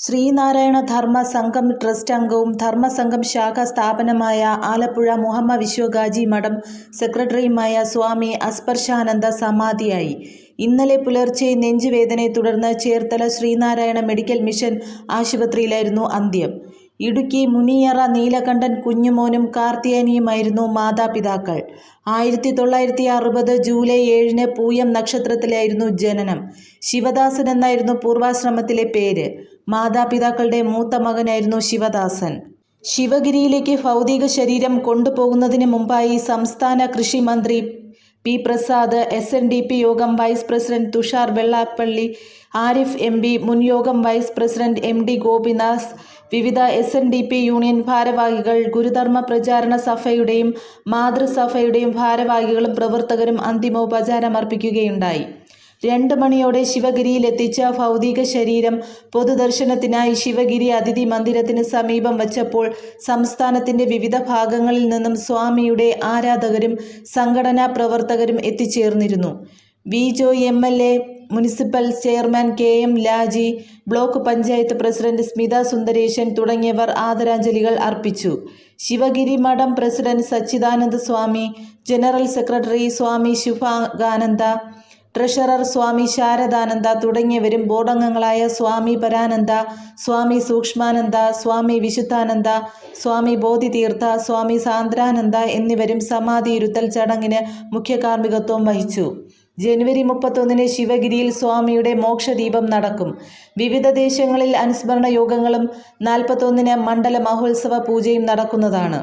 ശ്രീനാരായണ ധർമ്മ സംഘം ട്രസ്റ്റ് അംഗവും ധർമ്മസംഘം ശാഖാ സ്ഥാപനമായ ആലപ്പുഴ മുഹമ്മ വിശ്വഗാജി മഠം സെക്രട്ടറിയുമായ സ്വാമി അസ്പർശാനന്ദ സമാധിയായി. ഇന്നലെ പുലർച്ചെ നെഞ്ചുവേദനയെ തുടർന്ന് ചേർത്തല ശ്രീനാരായണ മെഡിക്കൽ മിഷൻ ആശുപത്രിയിലായിരുന്നു അന്ത്യം. ഇടുക്കി മുനിയറ നീലകണ്ഠൻ കുഞ്ഞുമോനും കാർത്തിയാനിയുമായിരുന്നു മാതാപിതാക്കൾ. 1960 ജൂലൈ 7 പൂയം നക്ഷത്രത്തിലായിരുന്നു ജനനം. ശിവദാസൻ എന്നായിരുന്നു പൂർവാശ്രമത്തിലെ പേര്. മാതാപിതാക്കളുടെ മൂത്ത മകനായിരുന്നു ശിവദാസൻ. ശിവഗിരിയിലേക്ക് ഭൗതിക ശരീരം കൊണ്ടുപോകുന്നതിന് മുമ്പായി സംസ്ഥാന കൃഷി മന്ത്രി പി പ്രസാദ്, SNDP യോഗം vice president Thushar Vellappally, Arif MP, മുൻ യോഗം വൈസ് പ്രസിഡന്റ് MD ഗോപിനാഥ്, വിവിധ SNDP യൂണിയൻ ഭാരവാഹികൾ, ഗുരുധർമ്മ പ്രചാരണ സഭയുടെയും മാതൃസഭയുടെയും ഭാരവാഹികളും പ്രവർത്തകരും അന്തിമോപചാരമർപ്പിക്കുകയുണ്ടായി. 2 മണിയോടെ ശിവഗിരിയിലെത്തിച്ച ഭൗതിക ശരീരം പൊതുദർശനത്തിനായി ശിവഗിരി അതിഥി മന്ദിരത്തിന് സമീപം വച്ചപ്പോൾ സംസ്ഥാനത്തിന്റെ വിവിധ ഭാഗങ്ങളിൽ നിന്നും സ്വാമിയുടെ ആരാധകരും സംഘടനാ പ്രവർത്തകരും എത്തിച്ചേർന്നിരുന്നു. V Joy MLA, municipal chairman KM Laji, block panchayat president Smitha Sundaresan തുടങ്ങിയവർ ആദരാഞ്ജലികൾ അർപ്പിച്ചു. Sivagiri Mutt president Sachidananda Swami, general secretary Swami Subhananda, treasurer Swami Saradananda തുടങ്ങിയവരും ബോർഡംഗങ്ങളായ സ്വാമി പരാനന്ദ, സ്വാമി സൂക്ഷ്മാനന്ദ, സ്വാമി വിശുദ്ധാനന്ദ, സ്വാമി ബോധിതീർത്ഥ, സ്വാമി സാന്ദ്രാനന്ദ എന്നിവരും സമാധി ഇരുത്തൽ ചടങ്ങിന് മുഖ്യ കാർമ്മികത്വം വഹിച്ചു. ജനുവരി 31 ശിവഗിരിയിൽ സ്വാമിയുടെ മോക്ഷദീപം നടക്കും. വിവിധ ദേശങ്ങളിൽ അനുസ്മരണ യോഗങ്ങളും 41 മണ്ഡല മഹോത്സവ പൂജയും നടക്കുന്നതാണ്.